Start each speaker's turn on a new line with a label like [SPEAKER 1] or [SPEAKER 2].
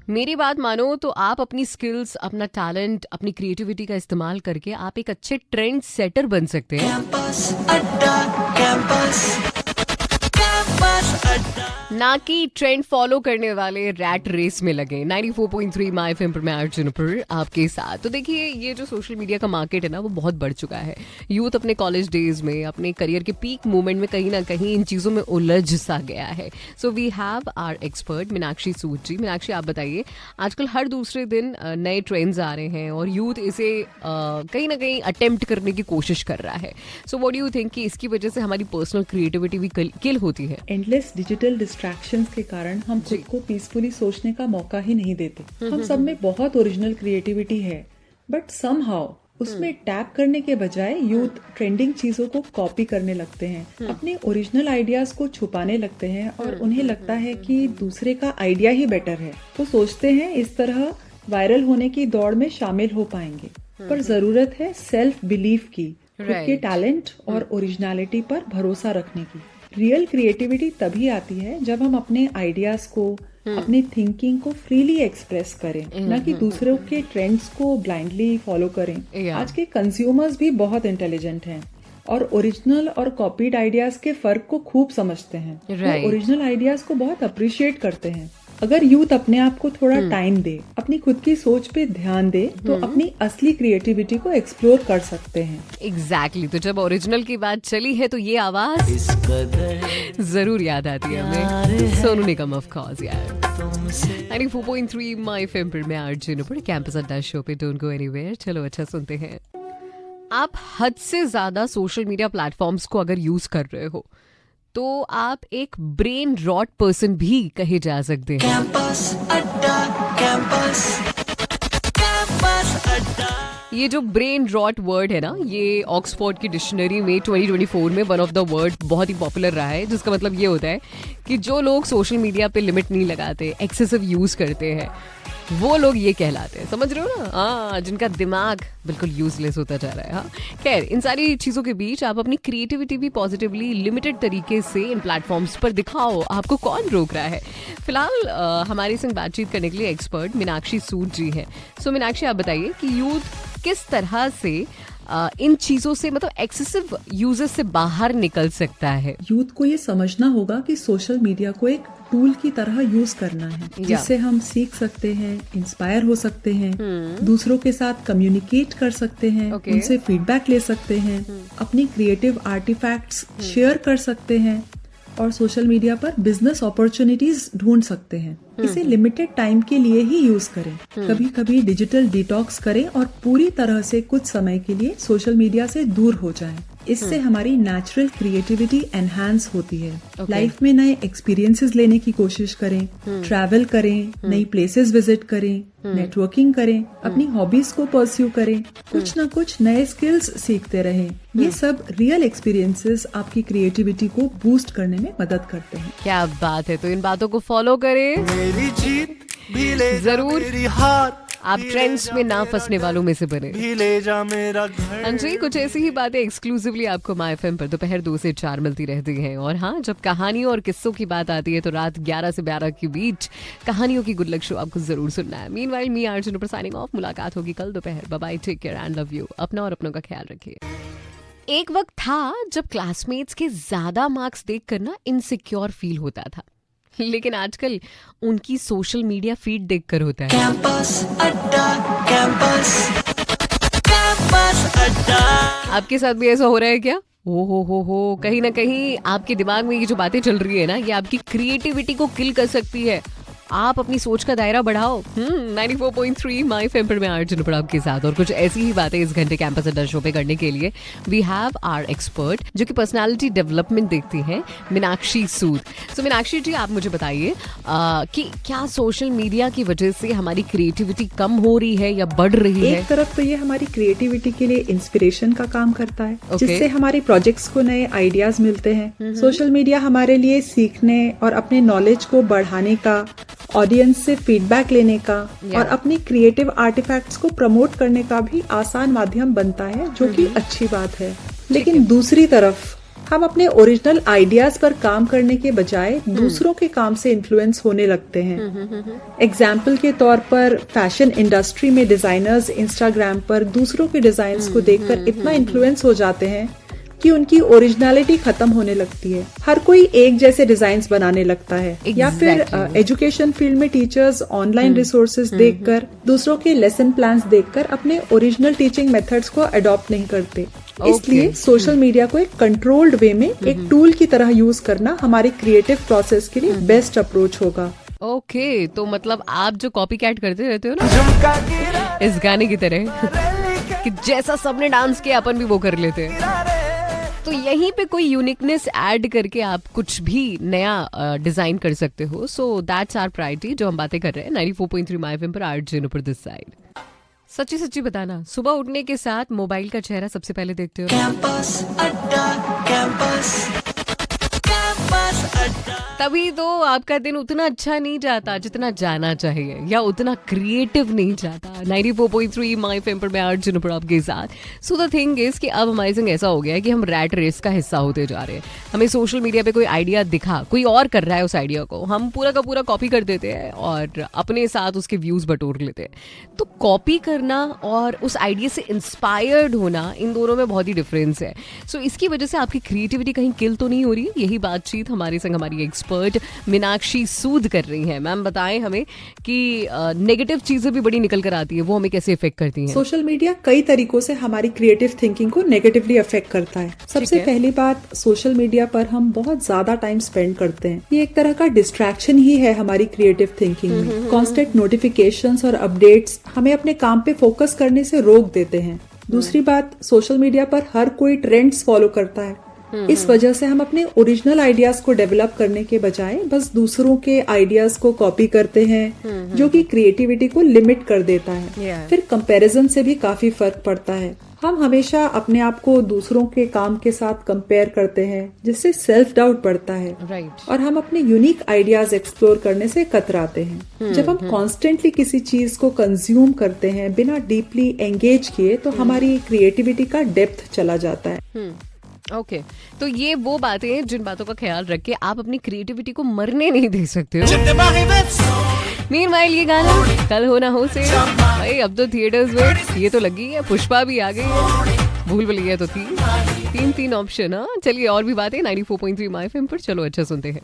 [SPEAKER 1] मेरी बात मानो तो आप अपनी स्किल्स, अपना टैलेंट, अपनी क्रिएटिविटी का इस्तेमाल करके आप एक अच्छे ट्रेंड सेटर बन सकते हैं।
[SPEAKER 2] कैंपस अड्डा, कैंपस अड्डा।
[SPEAKER 1] ना कि ट्रेंड फॉलो करने वाले रैट रेस में लगे। 94.3 माय एफएम पर मैं अर्जुन पर आपके साथ। तो देखिए, ये जो सोशल मीडिया का मार्केट है ना, वो बहुत बढ़ चुका है। यूथ अपने कॉलेज डेज में, अपने करियर के पीक मोमेंट में कहीं ना कहीं इन चीज़ों में उलझ सा गया है। So we have our expert Meenakshi Sood ji. Meenakshi, आप बताइए, आजकल हर दूसरे दिन नए ट्रेंड्स आ रहे हैं और यूथ इसे कहीं ना कहीं अटेम्प्ट करने की कोशिश कर रहा है। So what do you think कि इसकी वजह से हमारी पर्सनल क्रिएटिविटी भी किल होती है?
[SPEAKER 3] एंडलेस डिजिटल डिस्ट्रैक्शंस के कारण हम खुद को पीसफुली सोचने का मौका ही नहीं देते। हम सब में बहुत ओरिजिनल क्रिएटिविटी है, बट समहाउ उसमें टैप करने के बजाय यूथ ट्रेंडिंग चीजों को कॉपी करने लगते हैं, अपने ओरिजिनल आइडियाज को छुपाने लगते हैं और उन्हें लगता है कि दूसरे का आइडिया ही बेटर है, तो सोचते हैं इस तरह वायरल होने की दौड़ में शामिल हो पाएंगे। पर जरूरत है सेल्फ बिलीफ की, खुद के टैलेंट और ओरिजिनलिटी पर भरोसा रखने की। रियल क्रिएटिविटी तभी आती है जब हम अपने आइडियाज को, अपनी थिंकिंग को फ्रीली एक्सप्रेस करें, न कि दूसरों के ट्रेंड्स को ब्लाइंडली फॉलो करें। आज के कंज्यूमर्स भी बहुत इंटेलिजेंट हैं और ओरिजिनल और कॉपीड आइडियाज के फर्क को खूब समझते हैं। वो ओरिजिनल आइडियाज को बहुत अप्रिशिएट करते हैं। अगर यूथ अपने आप को थोड़ा टाइम दे, अपनी खुद की सोच पे ध्यान दे, तो अपनी असली क्रिएटिविटी को एक्सप्लोर कर सकते हैं।
[SPEAKER 1] एग्जैक्टली। तो जब ओरिजिनल की बात चली है तो ये आवाज जरूर याद आती है हमें, सोनू निगम ऑफ कोर्स यार। 94.3 माय एफएम पर मैं अर्जुन पर कैंपस अड्डा शो पे डोंट गो एनीवेयर। चलो अच्छा सुनते हैं। आप हद से ज्यादा सोशल मीडिया प्लेटफॉर्म्स को अगर यूज कर रहे हो तो आप एक ब्रेन रॉट पर्सन भी कहे जा सकते हैं।
[SPEAKER 2] कैंपस अड्डा, कैंपस अड्डा।
[SPEAKER 1] ये जो ब्रेन रॉट वर्ड है ना, ये ऑक्सफोर्ड की डिक्शनरी में 2024 में वन ऑफ द वर्ड बहुत ही पॉपुलर रहा है, जिसका मतलब ये होता है कि जो लोग सोशल मीडिया पे लिमिट नहीं लगाते, एक्सेसिव यूज करते हैं, वो लोग ये कहलाते हैं। समझ रहे हो ना? हाँ, जिनका दिमाग बिल्कुल यूजलेस होता जा रहा है। हाँ, खैर, इन सारी चीज़ों के बीच आप अपनी क्रिएटिविटी भी पॉजिटिवली लिमिटेड तरीके से इन प्लेटफॉर्म्स पर दिखाओ। आपको कौन रोक रहा है? फिलहाल हमारे संग बातचीत करने के लिए एक्सपर्ट मीनाक्षी सूद जी हैं। सो मीनाक्षी, आप बताइए कि यूथ किस तरह से इन चीजों से, मतलब एक्सेसिव यूजेस से बाहर निकल सकता है?
[SPEAKER 3] यूथ को ये समझना होगा कि सोशल मीडिया को एक टूल की तरह यूज करना है, जिससे हम सीख सकते हैं, इंस्पायर हो सकते हैं, दूसरों के साथ कम्युनिकेट कर सकते हैं, उनसे फीडबैक ले सकते हैं, अपनी क्रिएटिव आर्टिफैक्ट्स शेयर कर सकते हैं और सोशल मीडिया पर बिजनेस अपॉर्चुनिटीज ढूंढ सकते हैं। इसे लिमिटेड टाइम के लिए ही यूज करें। कभी कभी डिजिटल डिटॉक्स करें और पूरी तरह से कुछ समय के लिए सोशल मीडिया से दूर हो जाएं। इससे हमारी नेचुरल क्रिएटिविटी एनहांस होती है। लाइफ में नए एक्सपीरियंसेस लेने की कोशिश करें, ट्रैवल करें, नई प्लेसेस विजिट करें, नेटवर्किंग करें, अपनी हॉबीज को परस्यू करें, कुछ न कुछ नए स्किल्स सीखते रहें। ये सब रियल एक्सपीरियंसेस आपकी क्रिएटिविटी को बूस्ट करने में मदद करते हैं।
[SPEAKER 1] क्या बात है। तो इन बातों को फॉलो करें,
[SPEAKER 2] मेरी जीत भी ले
[SPEAKER 1] जरूर।
[SPEAKER 2] मेरी हार
[SPEAKER 1] आप ट्रेंड्स में ना फंसने वालों में से बने।
[SPEAKER 2] भी ले जा मेरा घर।
[SPEAKER 1] हाँ जी, कुछ ऐसी ही बातें एक्सक्लूसिवली आपको माय एफएम पर दोपहर 2 से 4 मिलती रहती हैं। और हाँ, जब कहानियों और किस्सों की बात आती है तो रात 11 से 12 के बीच कहानियों की गुड लक शो आपको जरूर सुनना है। मीनवाइल मी अर्जुन पर साइनिंग ऑफ। मुलाकात होगी कल दोपहर। Bye bye, take care and love you. अपना और अपनों का ख्याल रखिए। एक वक्त था जब क्लासमेट्स के ज्यादा मार्क्स देखकर ना इनसिक्योर फील होता था, लेकिन आजकल उनकी सोशल मीडिया फीड देखकर होता है।
[SPEAKER 2] कैंपस अड्डा, कैंपस अड्डा।
[SPEAKER 1] आपके साथ भी ऐसा हो रहा है क्या? हो कहीं ना कहीं आपके दिमाग में ये जो बातें चल रही है ना, ये आपकी क्रिएटिविटी को किल कर सकती है। आप अपनी सोच का दायरा बढ़ाओ। 94.3 माय एफएम पर मैं अर्जुन पर आपके साथ, और कुछ ऐसी ही बातें इस घंटे कैंपस अड्डा शो पे करने के लिए वी हैव आवर एक्सपर्ट, जो कि पर्सनालिटी डेवलपमेंट देखती हैं, मीनाक्षी सूद। सो मीनाक्षी जी, आप मुझे बताइए कि क्या सोशल मीडिया की वजह से हमारी क्रिएटिविटी कम हो रही है या बढ़ रही है?
[SPEAKER 3] एक तरफ तो ये हमारी क्रिएटिविटी के लिए इंस्पिरेशन का काम करता है, जिससे हमारे प्रोजेक्ट्स को नए आइडियाज मिलते हैं। सोशल मीडिया हमारे लिए सीखने और अपने नॉलेज को बढ़ाने का, ऑडियंस से फीडबैक लेने का और अपनी क्रिएटिव आर्टिफैक्ट्स को प्रमोट करने का भी आसान माध्यम बनता है, जो कि अच्छी बात है। लेकिन दूसरी तरफ हम अपने ओरिजिनल आइडियाज पर काम करने के बजाय दूसरों के काम से इन्फ्लुएंस होने लगते हैं। एग्जाम्पल के तौर पर फैशन इंडस्ट्री में डिजाइनर्स इंस्टाग्राम पर दूसरों के डिजाइन्स को देखकर इतना इन्फ्लुएंस हो जाते हैं कि उनकी ओरिजिनलिटी खत्म होने लगती है। हर कोई एक जैसे डिजाइन्स बनाने लगता है। या फिर एजुकेशन फील्ड में टीचर्स ऑनलाइन रिसोर्सेज देखकर, दूसरों के लेसन प्लान्स देखकर अपने ओरिजिनल टीचिंग मेथड्स को अडॉप्ट नहीं करते। इसलिए सोशल मीडिया को एक कंट्रोल्ड वे में एक टूल की तरह यूज करना हमारे क्रिएटिव प्रोसेस के लिए बेस्ट अप्रोच होगा।
[SPEAKER 1] ओके, तो मतलब आप जो कॉपी कैट करते रहते हो ना इस गाने की तरह कि जैसा सबने डांस किया अपन भी वो कर लेते हैं, तो यहीं पे कोई यूनिकनेस ऐड करके आप कुछ भी नया डिजाइन कर सकते हो। सो दैट्स आवर प्रायोरिटी जो हम बातें कर रहे हैं 94.3 माय एफएम पर आरजे नुपुर दिस साइड। सच्ची सच्ची बताना, सुबह उठने के साथ मोबाइल का चेहरा सबसे पहले देखते हो?
[SPEAKER 2] कैंपस अड्डा, कैंपस अड्डा।
[SPEAKER 1] तभी तो आपका दिन उतना अच्छा नहीं जाता जितना जाना चाहिए, या उतना क्रिएटिव नहीं जाता। 94.3 माय एफएम पर मैं आरजे नुपुर आपके साथ। सो द थिंग इज कि अब हमारे संग ऐसा हो गया है कि हम रैट रेस का हिस्सा होते जा रहे हैं। हमें सोशल मीडिया पे कोई आइडिया दिखा, कोई और कर रहा है उस आइडिया को, हम पूरा का पूरा कॉपी कर देते हैं और अपने साथ उसके व्यूज बटोर लेते हैं। तो कॉपी करना और उस आइडिया से इंस्पायर्ड होना, इन दोनों में बहुत ही डिफरेंस है। सो इसकी वजह से आपकी क्रिएटिविटी कहीं किल तो नहीं हो रही? यही बातचीत हमारे संग हमारी एक्सपर्ट मीनाक्षी सूद कर रही हैं। मैम बताएं हमें कि नेगेटिव चीजें भी बड़ी निकल कर आती है, वो हमें कैसे इफेक्ट करती हैं?
[SPEAKER 3] सोशल मीडिया कई तरीकों से हमारी क्रिएटिव थिंकिंग को नेगेटिवली अफेक्ट करता है। सबसे पहली बात, सोशल मीडिया पर हम बहुत ज्यादा टाइम स्पेंड करते हैं। ये एक तरह का डिस्ट्रैक्शन ही है हमारी क्रिएटिव थिंकिंग में। कांस्टेंट नोटिफिकेशंस और अपडेट्स हमें अपने काम पे फोकस करने से रोक देते हैं। दूसरी बात, सोशल मीडिया पर हर कोई ट्रेंड्स फॉलो करता है। इस वजह से हम अपने ओरिजिनल आइडियाज को डेवलप करने के बजाय बस दूसरों के आइडियाज को कॉपी करते हैं, जो कि क्रिएटिविटी को लिमिट कर देता है। फिर कंपैरिजन से भी काफी फर्क पड़ता है। हम हमेशा अपने आप को दूसरों के काम के साथ कंपेयर करते हैं, जिससे सेल्फ डाउट बढ़ता है और हम अपने यूनिक आइडियाज एक्सप्लोर करने से कतराते हैं। जब हम कॉन्स्टेंटली किसी चीज को कंज्यूम करते हैं बिना डीपली एंगेज किए, तो हमारी क्रिएटिविटी का डेप्थ चला जाता है।
[SPEAKER 1] ओके, तो ये वो बातें हैं जिन बातों का ख्याल रख के आप अपनी क्रिएटिविटी को मरने नहीं दे सकते हो। मीनवाइल ये गाना कल हो ना हो से भाई अब तो थिएटर्स में ये तो लगी है, पुष्पा भी आ गई है, भूल भुलैया तो थी, तीन ऑप्शन। हाँ चलिए, और भी बातें 94.3 माय एफएम पर। चलो अच्छा सुनते हैं।